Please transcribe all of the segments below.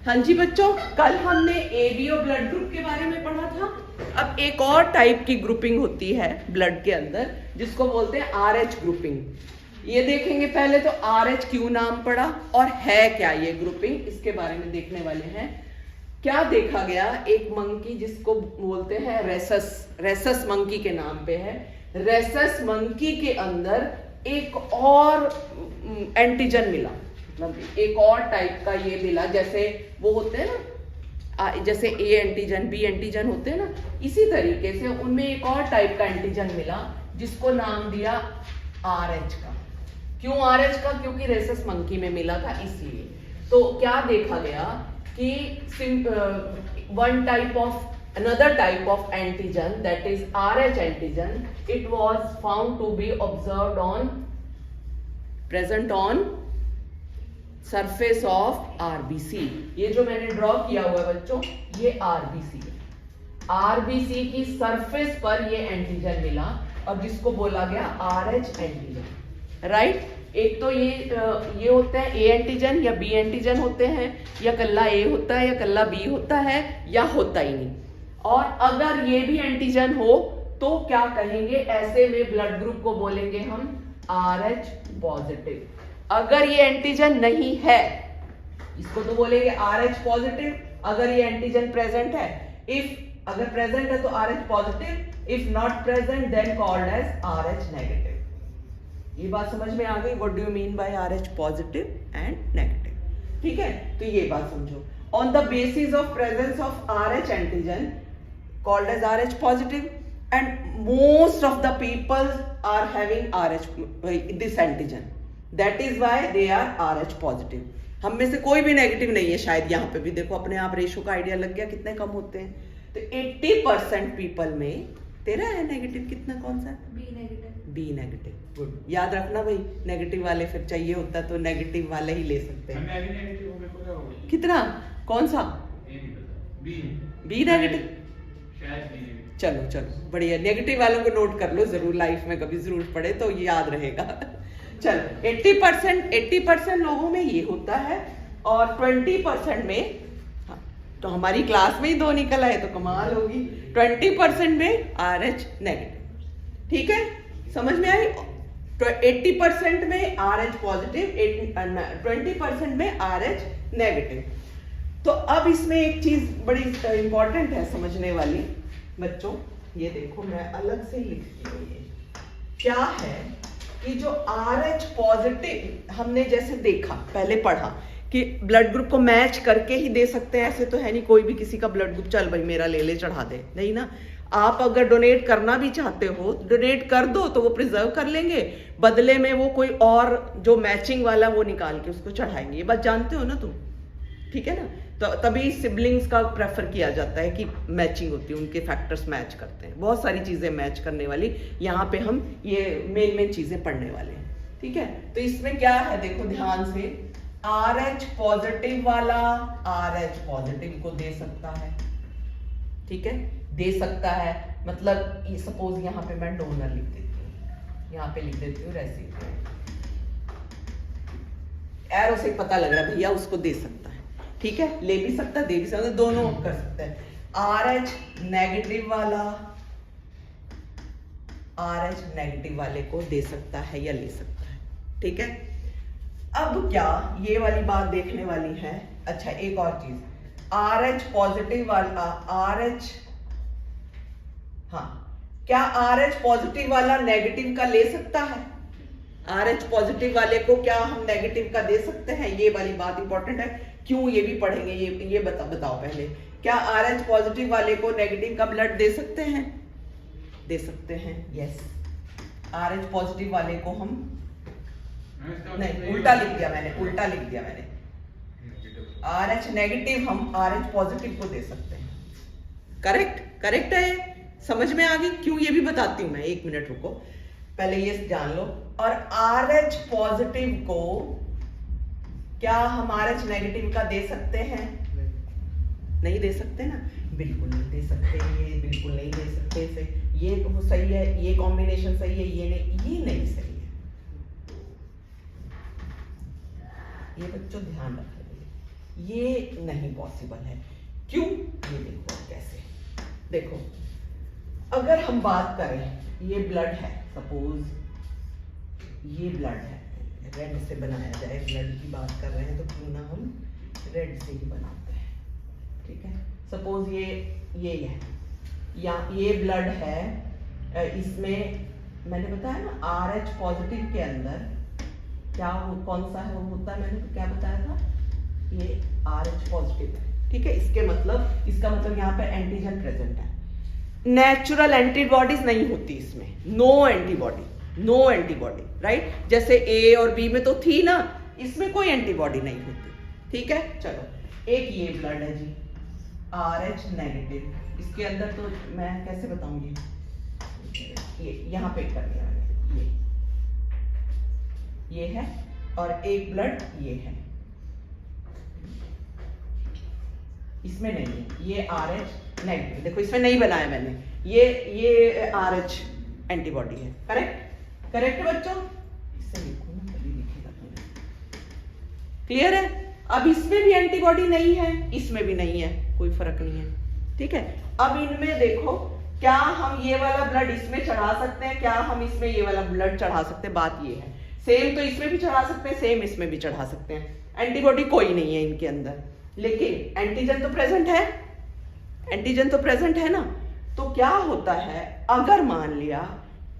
हाँ जी बच्चों, कल हमने एबीओ ब्लड ग्रुप के बारे में पढ़ा था। अब एक और टाइप की ग्रुपिंग होती है ब्लड के अंदर जिसको बोलते हैं आरएच ग्रुपिंग। ये देखेंगे पहले तो आरएच क्यों नाम पड़ा और है क्या ये ग्रुपिंग, इसके बारे में देखने वाले हैं। क्या देखा गया, एक मंकी जिसको बोलते हैं रेसस मंकी के नाम पे है। रेसस मंकी के अंदर एक और एंटीजन मिला, मतलब एक और टाइप का ये मिला। जैसे वो होते हैं ना, जैसे ए एंटीजन बी एंटीजन होते हैं ना, इसी तरीके से उनमें एक और टाइप का एंटीजन मिला जिसको नाम दिया आरएच का। क्यों आरएच का? क्योंकि रेसस मंकी में मिला था इसलिए। तो क्या देखा गया कि another type of antigen, that is RH antigen, it was found to be present on surface of RBC। ये जो मैंने ड्रॉ किया हुआ है बच्चों, ये RBC है। RBC की सरफेस पर ये एंटीजन मिला और जिसको बोला गया RH एंटीजन, राइट। एक तो ये होता है ए एंटीजन या बी एंटीजन होते हैं, या कल्ला ए होता है या कल्ला बी होता है या होता ही नहीं। और अगर ये भी एंटीजन हो तो क्या कहेंगे, ऐसे में ब्लड ग्रुप को बोलेंगे हम RH पॉजिटिव। अगर ये एंटीजन नहीं है इसको तो बोलेंगे RH पॉजिटिव। अगर ये एंटीजन प्रेजेंट है, अगर प्रेजेंट है तो RH positive, if not present then called as RH negative. ये बात समझ में आ गई, what do you mean by RH positive and negative, ठीक है। तो ये बात समझो, on the basis of presence of RH antigen called as RH positive, and most of the people are having this antigen, that is why they are RH positive। हम में से कोई भी नेगेटिव नहीं है शायद। यहाँ पे भी देखो, अपने आप रेशो का आइडिया लग गया कितने कम होते हैं। तो 80% पीपल में तेरा है नेगेटिव, कितना, कौन सा? B negative. गुड, याद रखना भाई, नेगेटिव वाले फिर चाहिए होता तो नेगेटिव वाले ही ले सकते हैं। कितना, कौन सा? B negative. चलो चलो बढ़िया, नेगेटिव वालों को नोट कर लो जरूर, लाइफ में कभी जरूरत पड़े तो ये याद रहेगा। चलो 80% लोगों में ये होता है और 20% में, हाँ, तो हमारी क्लास में ही 2 निकल आए तो कमाल होगी। 20% में RH नेगेटिव, ठीक है, समझ में आई। 80% में RH पॉजिटिव, 20% में RH नेगेटिव। तो अब इसमें एक चीज बड़ी इंपॉर्टेंट है समझने वाली बच्चों, ये देखो मैं अलग से लिखती हूँ। ये क्या है कि जो RH पॉजिटिव हमने जैसे देखा, पहले पढ़ा कि ब्लड ग्रुप को मैच करके ही दे सकते हैं। ऐसे तो है नहीं कोई भी किसी का ब्लड ग्रुप चल भाई मेरा ले ले चढ़ा दे, नहीं ना। आप अगर डोनेट करना भी चाहते हो, डोनेट कर दो तो वो प्रिजर्व कर लेंगे, बदले में वो कोई और जो मैचिंग वाला वो निकाल के उसको चढ़ाएंगे। ये बात जानते हो ना तुम, ठीक है ना। तो तभी सिबलिंग्स का प्रेफर किया जाता है कि मैचिंग होती है, उनके फैक्टर्स मैच करते हैं। बहुत सारी चीजें मैच करने वाली, यहाँ पे हम ये मेन चीजें पढ़ने वाले हैं, ठीक है। तो इसमें क्या है देखो ध्यान से, RH पॉजिटिव वाला RH पॉजिटिव को दे सकता है, ठीक है, दे सकता है। मतलब सपोज यहाँ पे मैं डोनर लिख देती हूँ, यहाँ पे लिख देती हूँ रेसिपिएंट। एरो से पता लग रहा है भैया उसको दे सकता है, ठीक है, ले भी सकता, दे भी सकता, दोनों कर सकते हैं। RH नेगेटिव वाला RH नेगेटिव वाले को दे सकता है या ले सकता है, ठीक है। अब क्या ये वाली बात देखने वाली है। अच्छा, एक और चीज, RH पॉजिटिव वाला RH, हाँ, क्या RH पॉजिटिव वाला नेगेटिव का ले सकता है? RH पॉजिटिव वाले को क्या हम नेगेटिव का दे सकते हैं? ये वाली बात इंपॉर्टेंट है, क्यों ये भी पढ़ेंगे। ये बताओ पहले, क्या RH पॉजिटिव वाले को नेगेटिव का ब्लड दे सकते हैं? दे सकते हैं, यस। RH पॉजिटिव वाले को हम नहीं, उल्टा लिख दिया मैंने। RH नेगेटिव हम RH पॉजिटिव को दे सकते हैं। करेक्ट है, समझ में आ गई। क्यों ये भी बताती हूँ मैं, 1 मिनट रुको, पहले ये जान लो। और RH पॉजिटिव को क्या हम RH नेगेटिव का दे सकते हैं? नहीं दे सकते ना, बिल्कुल नहीं दे सकते, ये बिल्कुल नहीं दे सकते। से ये सही है, ये कॉम्बिनेशन सही है, ये नहीं सही है। ये बच्चों ध्यान रखेंगे, ये नहीं पॉसिबल है। क्यों? ये देखो कैसे। देखो अगर हम बात करें, ये ब्लड है, सपोज ये ब्लड है, रेड से बनाया जाए, ब्लड की बात कर रहे हैं तो क्यों ना हम रेड से ही बनाते हैं, ठीक है। सपोज ये है, या ये ब्लड है, इसमें मैंने बताया ना RH पॉजिटिव के अंदर क्या कौन सा है होता है, मैंने क्या बताया था, ये RH पॉजिटिव है, ठीक है। इसका मतलब यहाँ पे एंटीजन प्रेजेंट है। नेचुरल एंटीबॉडीज नहीं होती इसमें, नो एंटीबॉडी, राइट। जैसे A और B में तो थी ना, इसमें कोई एंटीबॉडी नहीं होती, ठीक है। चलो एक ये ब्लड है जी, RH नेगेटिव, इसके अंदर तो मैं कैसे बताऊंगी, ये यहाँ पे कर दिया मैंने, ये है, और एक ब्लड ये है, इसमें नहीं है, ये RH नेगेटिव, देखो इसमें नहीं बनाया मैंने, ये RH एंटीबॉडी है, करेक्ट बच्चों, इससे लिखो ना तभी लिखेगा तुम्हें, क्लियर है। अब इसमें भी एंटीबॉडी नहीं है, इसमें भी नहीं है, कोई फर्क नहीं है, ठीक है। अब इनमें देखो, क्या हम ये वाला ब्लड इसमें चढ़ा सकते हैं, क्या हम इसमें ये वाला ब्लड चढ़ा सकते हैं, बात ये है। सेम तो इसमें भी चढ़ा सकते हैं, सेम इसमें भी चढ़ा सकते हैं, एंटीबॉडी कोई नहीं है इनके अंदर, लेकिन एंटीजन तो प्रेजेंट है ना। तो क्या होता है, अगर मान लिया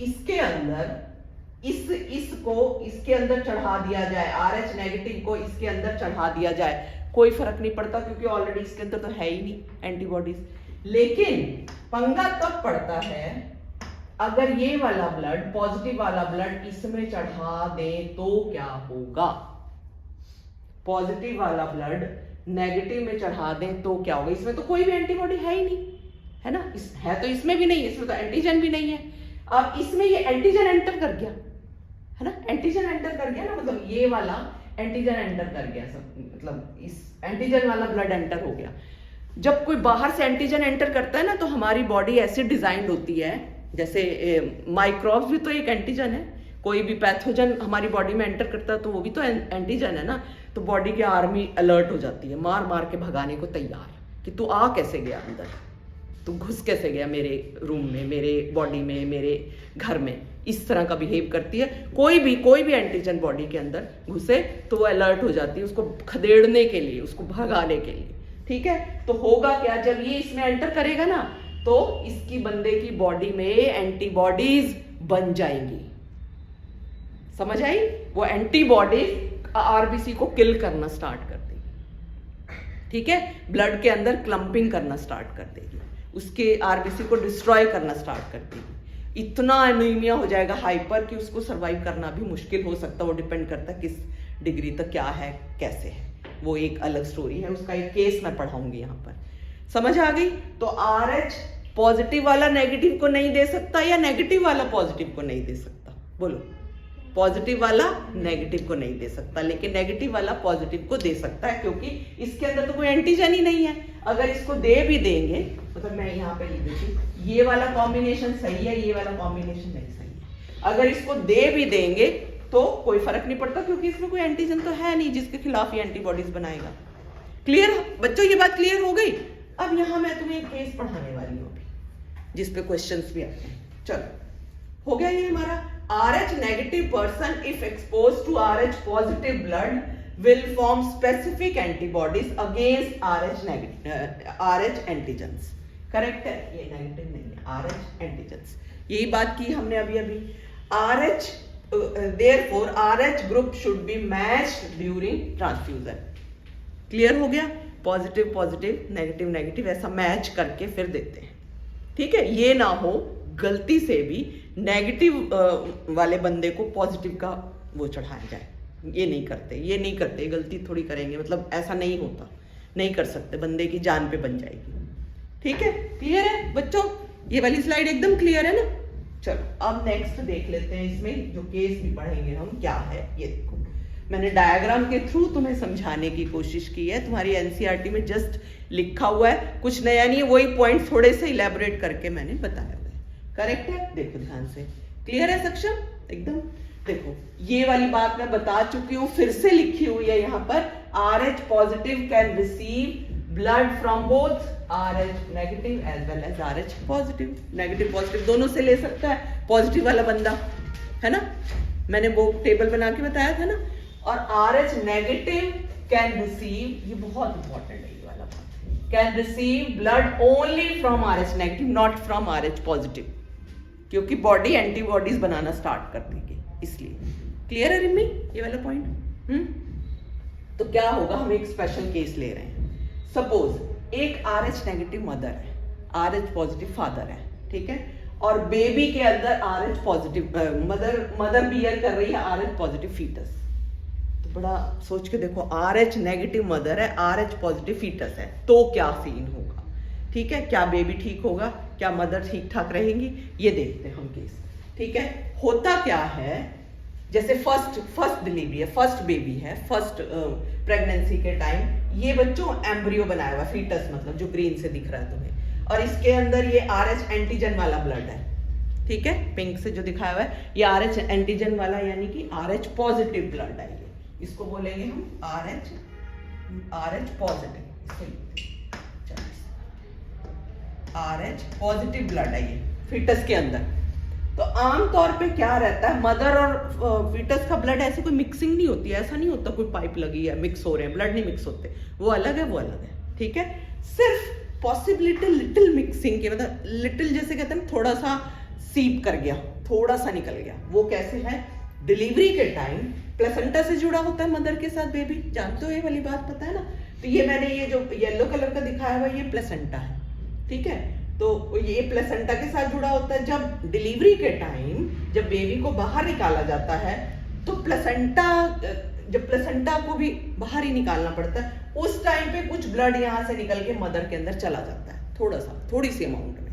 इसके अंदर इसको इसके अंदर चढ़ा दिया जाए, RH नेगेटिव को इसके अंदर चढ़ा दिया जाए, कोई फर्क नहीं पड़ता, क्योंकि ऑलरेडी इसके अंदर तो है ही नहीं एंटीबॉडीज। लेकिन पंगा तब पड़ता है अगर ये वाला ब्लड, पॉजिटिव वाला ब्लड इसमें चढ़ा दे तो क्या होगा, पॉजिटिव वाला ब्लड नेगेटिव में चढ़ा दें तो क्या होगा। इसमें तो कोई भी एंटीबॉडी है ही नहीं, है ना, है तो इसमें भी नहीं है, इसमें तो एंटीजन भी नहीं है। अब इसमें ये एंटीजन एंटर कर गया, है ना, एंटीजन एंटर कर गया ना, मतलब ये वाला एंटीजन एंटर कर गया, सब मतलब इस एंटीजन वाला ब्लड एंटर हो गया। जब कोई बाहर से एंटीजन एंटर करता है ना, तो हमारी बॉडी ऐसे डिजाइंड होती है, जैसे माइक्रोब्स भी तो एक एंटीजन है, कोई भी पैथोजन हमारी बॉडी में एंटर करता है तो वो भी तो एंटीजन है ना। तो बॉडी की आर्मी अलर्ट हो जाती है, मार मार के भगाने को तैयार, कि तू आ कैसे गया अंदर, तू घुस कैसे गया मेरे रूम में, मेरे बॉडी में, मेरे घर में, इस तरह का बिहेव करती है। कोई भी एंटीजन बॉडी के अंदर घुसे तो वो अलर्ट हो जाती है, उसको खदेड़ने के लिए, उसको भगाने के लिए, ठीक है। तो होगा क्या, जब ये इसमें एंटर करेगा ना, तो इसकी बंदे की बॉडी में एंटीबॉडीज बन जाएंगी, समझ आई। वो एंटीबॉडीज RBC को किल करना स्टार्ट कर देगी, ठीक है, ब्लड के अंदर क्लम्पिंग करना स्टार्ट कर देगी, उसके RBC को डिस्ट्रॉय करना स्टार्ट कर देगी। इतना एनीमिया हो जाएगा, हाइपर, कि उसको सरवाइव करना भी मुश्किल हो सकता है। वो डिपेंड करता है किस डिग्री तक क्या है, कैसे है, वो एक अलग स्टोरी है, उसका एक केस मैं पढ़ाऊंगी यहाँ पर, समझ आ गई। तो RH पॉजिटिव वाला नेगेटिव को नहीं दे सकता, या नेगेटिव वाला पॉजिटिव को नहीं दे सकता, बोलो। पॉजिटिव वाला नेगेटिव को नहीं दे सकता, लेकिन नेगेटिव वाला पॉजिटिव को दे सकता है, क्योंकि इसके अंदर तो कोई एंटीजन ही नहीं है। अगर इसको दे भी देंगे, मतलब मैं यहाँ पे लिख देती, ये वाला कॉम्बिनेशन सही है, ये वाला कॉम्बिनेशन नहीं सही है, अगर इसको दे भी देंगे तो कोई फर्क नहीं पड़ता, क्योंकि इसमें कोई एंटीजन तो है नहीं जिसके खिलाफ ये एंटीबॉडीज बनाएगा। क्लियर बच्चों, ये बात क्लियर हो गई। अब यहाँ मैं तुम्हें एक केस पढ़ाने वाली हूँ जिसपे क्वेश्चंस भी आते हैं। चलो हो गया ये हमारा। RH negative person if exposed to RH positive blood will form specific antibodies against RH antigens। Correct है, ये नेगेटिव नहीं है, RH antigens, यही बात की हमने अभी। RH therefore RH group should be matched during transfusion। Clear हो गया, पॉजिटिव पॉजिटिव, नेगेटिव नेगेटिव, ऐसा मैच करके फिर देते हैं, ठीक है। ये ना हो गलती से भी नेगेटिव वाले बंदे को पॉजिटिव का वो चढ़ाया जाए, ये नहीं करते, गलती थोड़ी करेंगे, मतलब ऐसा नहीं होता, नहीं कर सकते, बंदे की जान पे बन जाएगी, ठीक है। क्लियर है बच्चों, ये वाली स्लाइड एकदम क्लियर है ना। चलो अब नेक्स्ट देख लेते हैं, इसमें जो केस भी पढ़ेंगे हम क्या है। ये देखो, मैंने डायग्राम के थ्रू तुम्हें समझाने की कोशिश की है, तुम्हारी NCERT में जस्ट लिखा हुआ है, कुछ नया नहीं है, वही पॉइंट थोड़े से इलेबोरेट करके मैंने बताया हुआ है। करेक्ट है, देखो ध्यान से, क्लियर है सक्षम एकदम। देखो ये वाली बात मैं बता चुकी हूँ, फिर से लिखी हुई है यहाँ पर, RH positive can receive blood from both RH negative as well as RH positive. Negative positive दोनों से ले सकता है पॉजिटिव वाला बंदा, है ना, मैंने वो टेबल बना के बताया था ना। और RH नेगेटिव कैन रिसीव, ये बहुत इंपॉर्टेंट है ये वाला बात, can receive blood only from RH negative not from RH positive, क्योंकि बॉडी एंटीबॉडीज बनाना स्टार्ट कर देगी इसलिए। क्लियर है रिमी ये वाला पॉइंट? तो क्या होगा, हम एक स्पेशल केस ले रहे हैं। सपोज एक RH नेगेटिव मदर है, RH पॉजिटिव फादर है, ठीक है, और बेबी के अंदर RH पॉजिटिव मदर बियर कर रही है RH पॉजिटिव फीटस। तो बड़ा सोच के देखो, RH नेगेटिव मदर है, RH पॉजिटिव फीटस है, तो क्या सीन होगा, ठीक है, क्या बेबी ठीक होगा, क्या मदर ठीक ठाक रहेंगी, ये देखते हैं हम केस, ठीक है। होता क्या है, जैसे फर्स्ट डिलीवरी है, फर्स्ट बेबी है, फर्स्ट प्रेगनेंसी के टाइम ये बच्चों एम्ब्रियो बनाया हुआ, फीटस मतलब जो ग्रीन से दिख रहा है तुम्हें, और इसके अंदर ये RH एंटीजन वाला ब्लड है, ठीक है, पिंक से जो दिखाया हुआ है ये RH एंटीजन वाला यानी कि RH पॉजिटिव ब्लड है, ये इसको बोलेंगे हम RH positive, RH positive blood है ये फीटस के अंदर। तो आमतौर पे क्या रहता है, मदर और फीटस का ब्लड ऐसे कोई मिक्सिंग नहीं होती है, ऐसा नहीं होता कोई पाइप लगी है मिक्स हो रहे हैं, ब्लड नहीं मिक्स होते, वो अलग है वो अलग है, ठीक है। सिर्फ पॉसिबिलिटी लिटिल मिक्सिंग के, मतलब लिटिल जैसे कहते हैं थोड़ा सा सीप कर गया, थोड़ा सा निकल गया, वो कैसे है, डिलीवरी के टाइम प्लेसेंटा से जुड़ा होता है मदर के साथ बेबी, जानते हो ये वाली बात, पता है ना। तो ये मैंने ये जो येलो कलर का दिखाया हुआ ये प्लेसेंटा है, ठीक है, तो ये प्लेसेंटा के साथ जुड़ा होता है। जब डिलीवरी के टाइम जब बेबी को बाहर निकाला जाता है तो जब प्लेसेंटा को भी बाहर ही निकालना पड़ता है, उस टाइम पे कुछ ब्लड यहाँ से निकल के मदर के अंदर चला जाता है, थोड़ी सी अमाउंट में,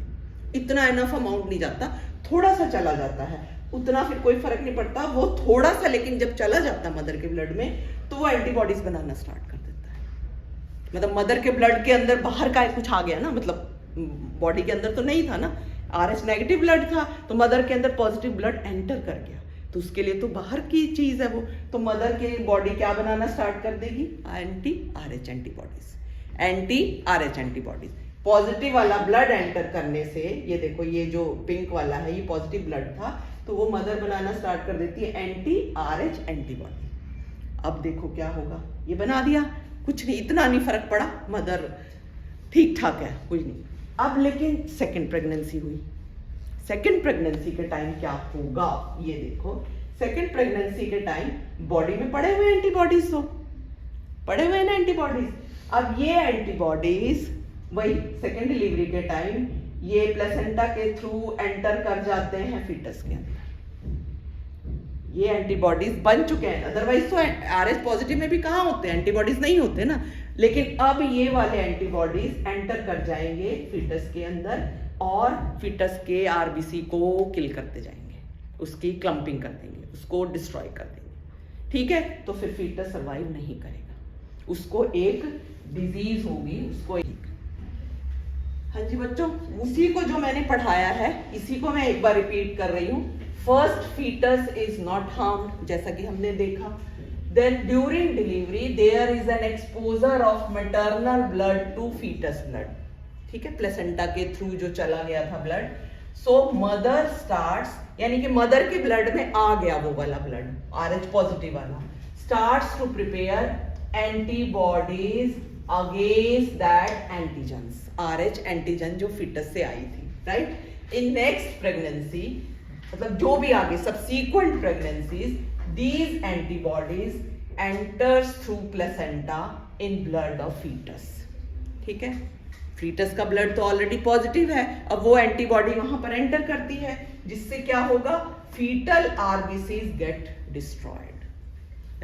इतना इनफ अमाउंट नहीं जाता, थोड़ा सा चला जाता है, उतना फिर कोई फर्क नहीं पड़ता, वो थोड़ा सा, लेकिन जब चला जाता है मदर के ब्लड में तो वो एंटीबॉडीज बनाना स्टार्ट कर देता है। मतलब मदर के ब्लड के अंदर बाहर का कुछ आ गया ना, मतलब बॉडी के अंदर तो नहीं था ना, RH नेगेटिव ब्लड था, तो मदर के अंदर पॉजिटिव ब्लड एंटर कर गया, तो उसके लिए तो बाहर की चीज है वो, तो मदर की बॉडी क्या बनाना स्टार्ट कर देगी, RH antibodies, RH antibodies. Positive वाला ब्लड एंटर करने से, ये देखो ये जो पिंक वाला है ये पॉजिटिव ब्लड था, तो वो मदर बनाना स्टार्ट कर देती है RH एंटीबॉडी। अब देखो क्या होगा, ये बना दिया, कुछ नहीं, इतना नहीं फर्क पड़ा, मदर ठीक ठाक है, कुछ नहीं। अब लेकिन सेकंड प्रेगनेंसी हुई, सेकंड प्रेगनेंसी के टाइम क्या होगा, ये देखो, सेकंड प्रेगनेंसी के टाइम बॉडी में पड़े हुए एंटीबॉडीज, तो पड़े हुए ना एंटीबॉडीज। अब ये एंटीबॉडीज वही सेकंड डिलीवरी के टाइम ये प्लेसेंटा के थ्रू एंटर कर जाते हैं फीटस के अंदर, ये एंटीबॉडीज बन चुके हैं, अदरवाइज तो RH पॉजिटिव में भी कहाँ होते हैं एंटीबॉडीज, नहीं होते ना, लेकिन अब ये वाले एंटीबॉडीज एंटर कर जाएंगे फीटस के अंदर और फीटस के RBC को किल करते जाएंगे, उसकी क्लम्पिंग कर देंगे, उसको डिस्ट्रॉय कर देंगे, ठीक है। तो फिर फीटस सर्वाइव नहीं करेगा, उसको एक डिजीज होगी, उसको एक, हाँ जी बच्चों, उसी को जो मैंने पढ़ाया है इसी को मैं एक बार रिपीट कर रही हूँ। First foetus is not harmed, जैसा कि हमने देखा। Then during delivery there is an exposure of maternal blood to fetus blood, ठीक है, प्लेसेंटा के थ्रू जो चला गया था ब्लड। सो मदर स्टार्ट्स, यानी कि मदर के ब्लड में आ गया वो वाला ब्लड RH पॉजिटिव वाला, starts to prepare antibodies against that antigens, RH antigen जो फीटस से आई थी, राइट। इन नेक्स्ट प्रेगनेंसी, मतलब जो भी आगे subsequent pregnancies, these antibodies enters through placenta in blood of fetus, ठीक है। फीटस का ब्लड तो ऑलरेडी पॉजिटिव है, अब वो एंटीबॉडी वहां पर एंटर करती है, जिससे क्या होगा, foetal RBCs get destroyed,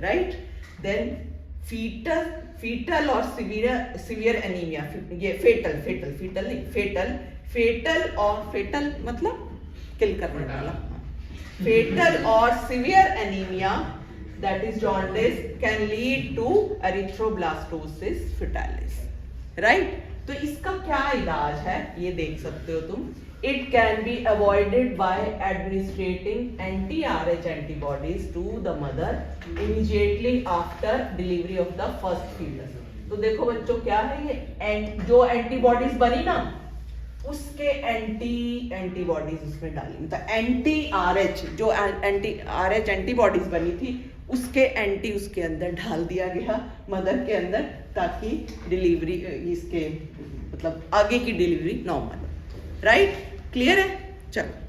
right. Then foetal और सीवियर एनीमिया, ये फेटल और फेटल मतलब किल करने वाला, फेटल और severe anaemia that is jaundice can lead to erythroblastosis fetalis, right. तो इसका क्या इलाज है ये देख सकते हो तुम, It can be avoided by administrating anti-RH antibodies to the mother immediately after delivery of the first fetus. तो देखो बच्चों क्या है ये, जो एंटीबॉडीज बनी ना उसके एंटीबॉडीज उसमें डाली, तो एंटी RH जो एंटी RH एंटीबॉडीज बनी थी उसके एंटी उसके अंदर डाल दिया गया मदर के अंदर, ताकि डिलीवरी इसके मतलब आगे की डिलीवरी नॉर्मल। राइट, क्लियर है? चलो।